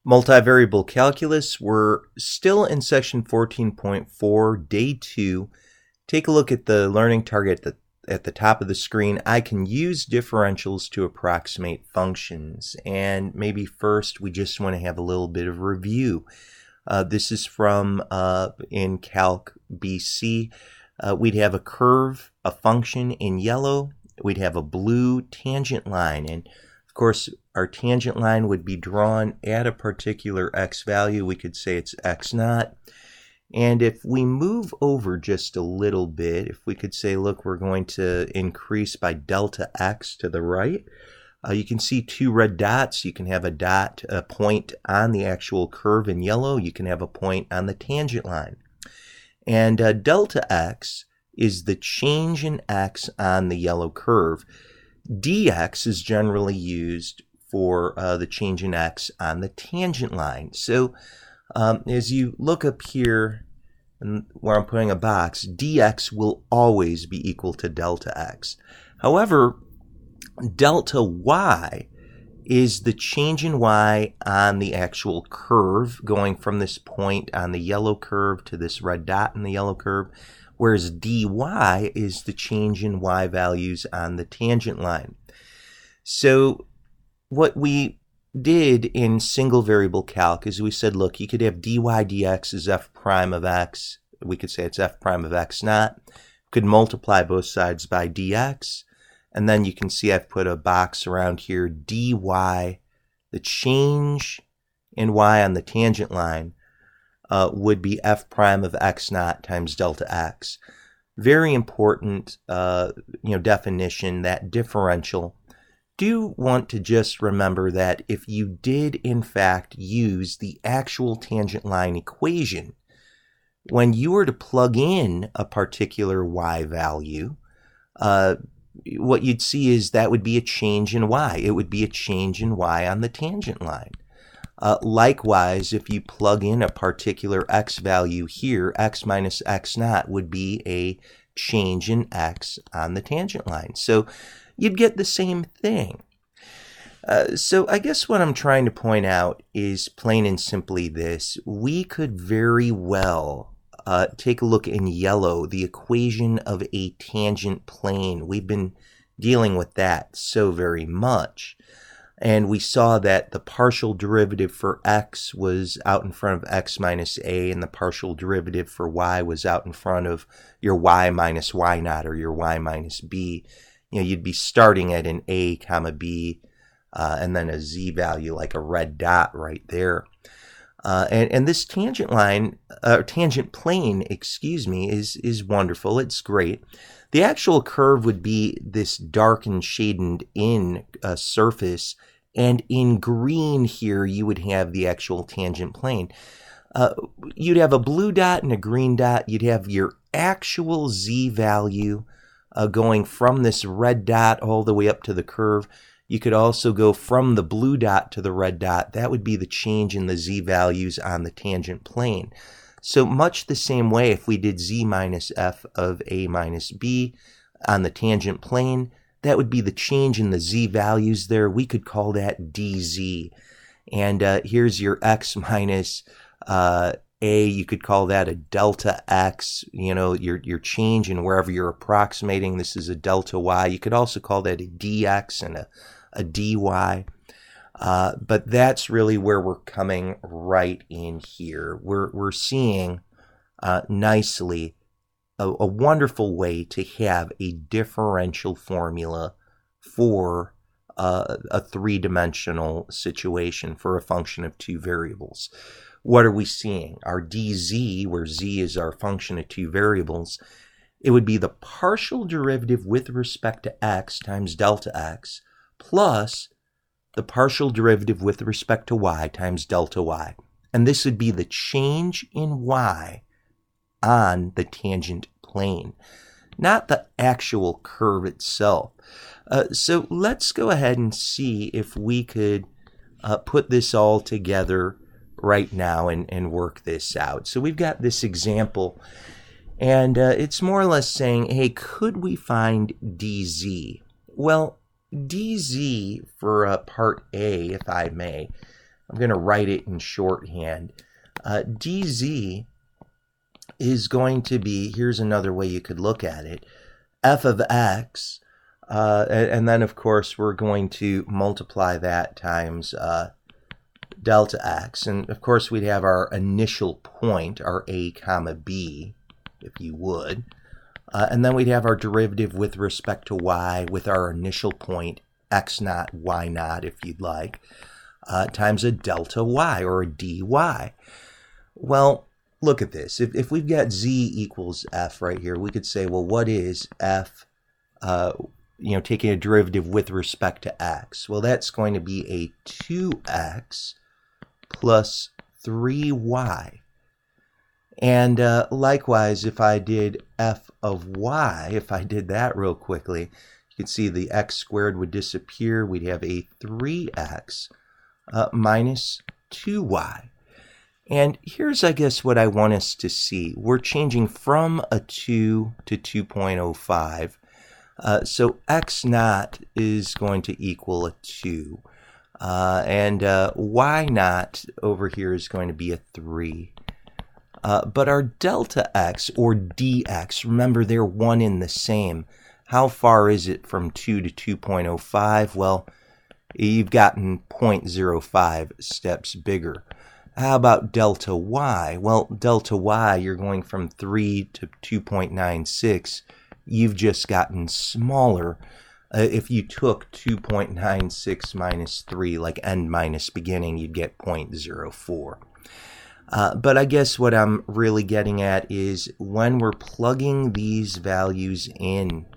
Multivariable calculus, we're still in section 14.4, day 2. Take a look at the learning target at the top of the screen. I can use differentials to approximate functions. And maybe first we just want to have a little bit of review. This is from in Calc BC. We'd have a curve, a function in yellow. We'd have a blue tangent line. And of course, our tangent line would be drawn at a particular x value. We could say it's x naught. And if we move over just a little bit, if we could say, look, we're going to increase by delta x to the right, you can see two red dots. You can have a point on the actual curve in yellow. You can have a point on the tangent line. And delta x is the change in x on the yellow curve. dx is generally used for the change in x on the tangent line. So as you look up here where I'm putting a box, dx will always be equal to delta x. However, delta y is the change in y on the actual curve, going from this point on the yellow curve to this red dot in the yellow curve, whereas dy is the change in y values on the tangent line. So what we did in single variable calc is we said, look, you could have dy dx as f prime of x. We could say it's f prime of x naught. We could multiply both sides by dx. And then you can see I've put a box around here, dy, the change in y on the tangent line would be f prime of x naught times delta x. Very important definition, that differential. Do want to just remember that if you did in fact use the actual tangent line equation, when you were to plug in a particular y value, what you'd see is that would be a change in y. It would be a change in y on the tangent line. Likewise, if you plug in a particular x value here, x minus x naught would be a change in x on the tangent line. So you'd get the same thing. So I guess what I'm trying to point out is plain and simply this. We could very well take a look in yellow, the equation of a tangent plane. We've been dealing with that so very much. And we saw that the partial derivative for x was out in front of x minus a, and the partial derivative for y was out in front of your y minus y naught, or your y minus b. You'd be starting at an a comma b, and then a z value like a red dot right there. And this tangent line, tangent plane, is wonderful. It's great. The actual curve would be this darkened, shaded in surface, and in green here you would have the actual tangent plane. You'd have a blue dot and a green dot. You'd have your actual z value going from this red dot all the way up to the curve. You could also go from the blue dot to the red dot. That would be the change in the z values on the tangent plane. So much the same way, if we did z minus f of a minus b on the tangent plane, that would be the change in the z values there. We could call that dz. And here's your x minus a. You could call that a delta x, your change in wherever you're approximating. This is a delta y. You could also call that a dx and a dy. But that's really where we're coming right in here. We're seeing nicely a wonderful way to have a differential formula for a three-dimensional situation for a function of two variables. What are we seeing? Our dz, where z is our function of two variables, it would be the partial derivative with respect to x times delta x plus the partial derivative with respect to y times delta y. And this would be the change in y on the tangent plane, not the actual curve itself. So let's go ahead and see if we could put this all together right now and work this out. So we've got this example, and it's more or less saying, hey, could we find dz? Well, dz for part A, if I may, I'm going to write it in shorthand. dz is going to be, here's another way you could look at it, f of x, and then of course we're going to multiply that times delta x, and of course we'd have our initial point, our a comma b, if you would, and then we'd have our derivative with respect to y with our initial point x naught, y naught, if you'd like, times a delta y, or a dy. Well, look at this. If we've got z equals f right here, we could say, well, what is f, taking a derivative with respect to x? Well, that's going to be a 2x plus 3y. And likewise, if I did f of y, if I did that real quickly, you can see the x squared would disappear. We'd have a 3x minus 2y. And here's, I guess, what I want us to see. We're changing from a 2 to 2.05. So x naught is going to equal a 2. And y naught over here is going to be a 3. But our delta x, or dx, remember they're one in the same. How far is it from 2 to 2.05? Well, you've gotten 0.05 steps bigger. How about delta y? Well, delta y, you're going from 3 to 2.96. You've just gotten smaller. If you took 2.96 minus 3, like end minus beginning, you'd get 0.04. But I guess what I'm really getting at is when we're plugging these values in,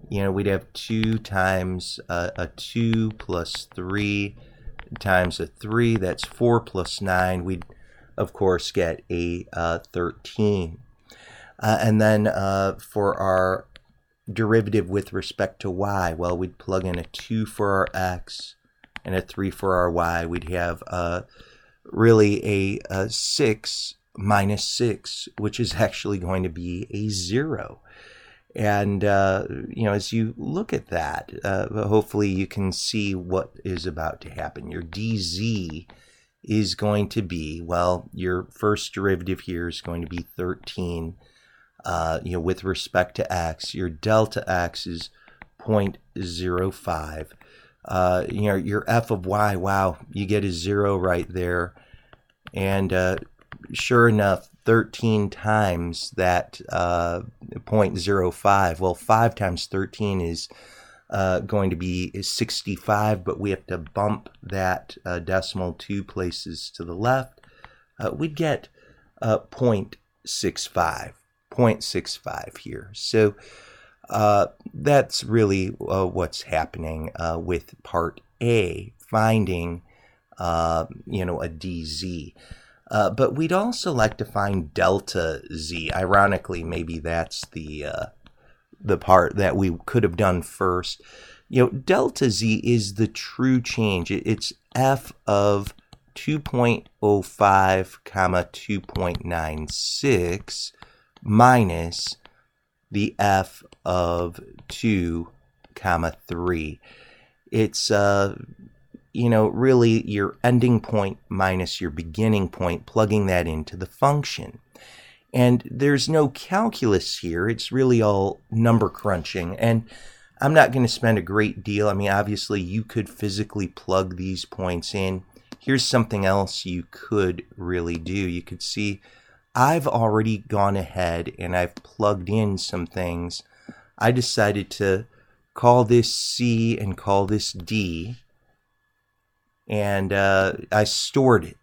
we'd have 2 times a 2 plus 3 times a 3, that's 4 plus 9. We'd, of course, get a 13. And then for our derivative with respect to y, well, we'd plug in a 2 for our x and a 3 for our y. We'd have really a 6 minus 6, which is actually going to be a 0. And, as you look at that, hopefully you can see what is about to happen. Your dz is going to be, well, your first derivative here is going to be 13, with respect to x. Your delta x is 0.05. Your f of y, wow, you get a 0 right there. And sure enough, 13 times that 0.05. Well, 5 times 13 is going to be 65, but we have to bump that decimal 2 places to the left. We'd get 0.65 here. So that's really what's happening with part A, finding a dz. But we'd also like to find delta z. Ironically, maybe that's the part that we could have done first. Delta z is the true change. It's f of 2.05 comma 2.96 minus the f of 2 comma 3. It's really your ending point minus your beginning point, plugging that into the function. And there's no calculus here. It's really all number crunching. And I'm not going to spend a great deal. I mean, obviously, you could physically plug these points in. Here's something else you could really do. You could see I've already gone ahead and I've plugged in some things. I decided to call this C and call this D. And I stored it.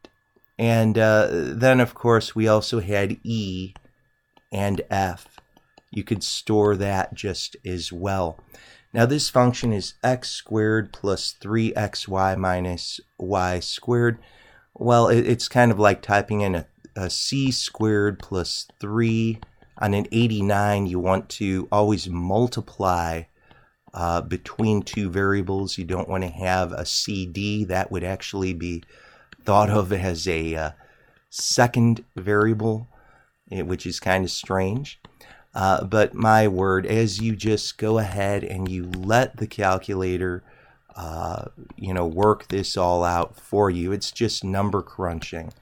And then, of course, we also had E and F. You could store that just as well. Now, this function is x squared plus 3xy minus y squared. Well, it's kind of like typing in a c squared plus 3. On an 89, you want to always multiply between two variables. You don't want to have a CD. That would actually be thought of as a second variable, which is kind of strange. But my word, as you just go ahead and you let the calculator work this all out for you. It's just number crunching.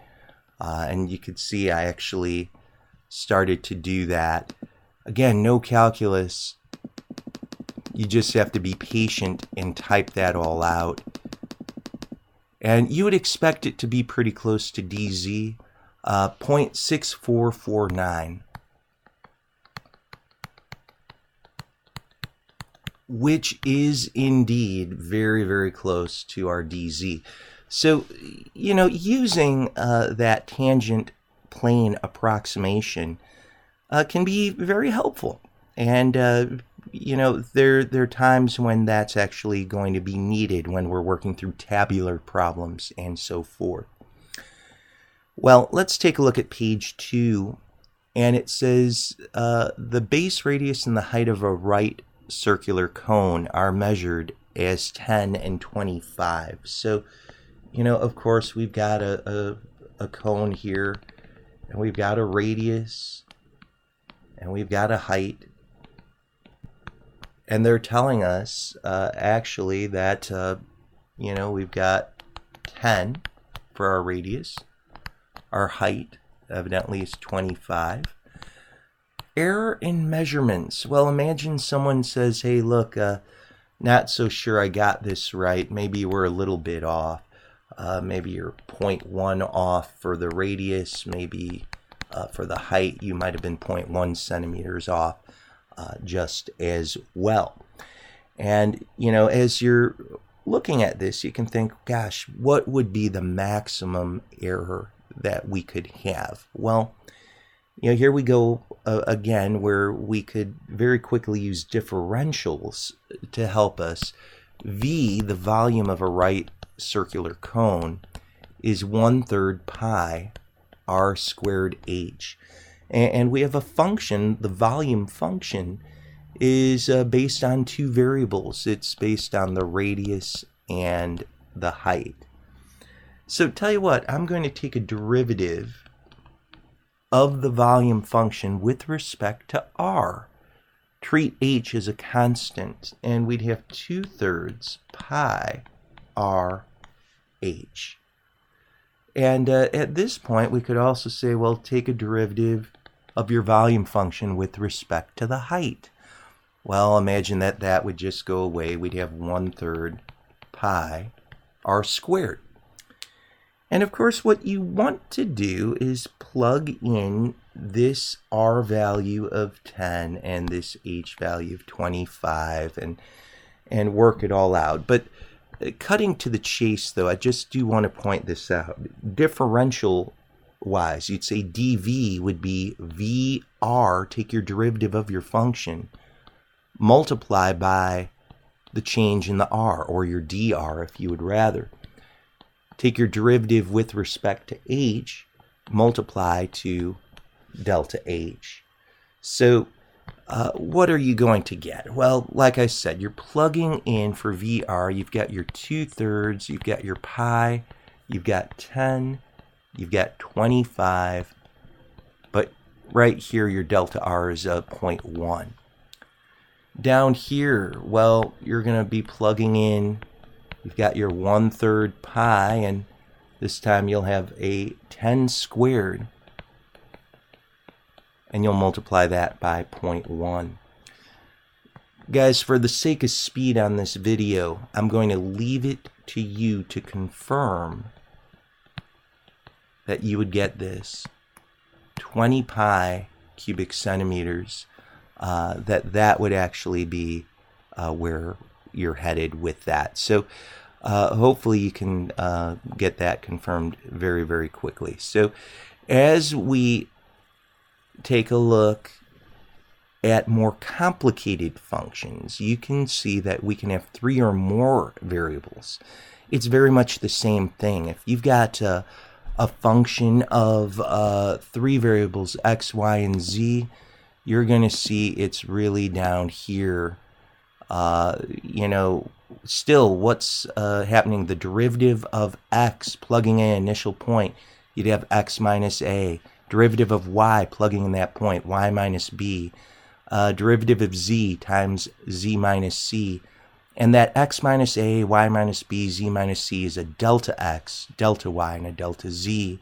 And you could see I actually started to do that. Again, no calculus. You just have to be patient and type that all out. And you would expect it to be pretty close to DZ, 0.6449. Which is indeed very, very close to our DZ. So, using that tangent plane approximation can be very helpful. And, there are times when that's actually going to be needed when we're working through tabular problems and so forth. Well, let's take a look at page 2. And it says the base radius and the height of a right circular cone are measured as 10 and 25. So, of course, we've got a cone here, and we've got a radius, and we've got a height. And they're telling us, actually, that, we've got 10 for our radius. Our height, evidently, is 25. Error in measurements. Well, imagine someone says, hey, look, not so sure I got this right. Maybe we're a little bit off. Maybe you're 0.1 off for the radius. Maybe for the height, you might have been 0.1 centimeters off just as well. And, as you're looking at this, you can think, gosh, what would be the maximum error that we could have? Well, here we go again, where we could very quickly use differentials to help us. V, the volume of a right circular cone, is 1/3 pi r squared h. And we have a function, the volume function, is based on two variables. It's based on the radius and the height. So tell you what, I'm going to take a derivative of the volume function with respect to r. Treat h as a constant, and we'd have 2/3 pi r h. And at this point, we could also say, well, take a derivative of your volume function with respect to the height. Well, imagine that would just go away. We'd have 1/3 pi r squared. And of course, what you want to do is plug in this r value of 10 and this h value of 25 and work it all out. But cutting to the chase, though, I just do want to point this out. Differential wise, you'd say dv would be vr, take your derivative of your function, multiply by the change in the r, or your dr if you would rather. Take your derivative with respect to h, multiply to delta h. So what are you going to get? Well, like I said, you're plugging in for VR. You've got your 2/3, you've got your pi, you've got 10, you've got 25, but right here your delta r is 0.1. Down here, well, you're going to be plugging in. You've got your 1/3 pi, and this time you'll have a 10 squared, and you'll multiply that by 0.1. Guys, for the sake of speed on this video, I'm going to leave it to you to confirm that you would get this 20 pi cubic centimeters, that would actually be where you're headed with that. So hopefully you can get that confirmed very, very quickly. So as we take a look at more complicated functions, you can see that we can have 3 or more variables. It's very much the same thing. If you've got a function of 3 variables, x, y, and z, you're going to see it's really down here. Still, what's happening? The derivative of x, plugging in initial point, you'd have x minus a. Derivative of y, plugging in that point, y minus b. Derivative of z times z minus c. and that x minus a, y minus b, z minus c is a delta x, delta y, and a delta z.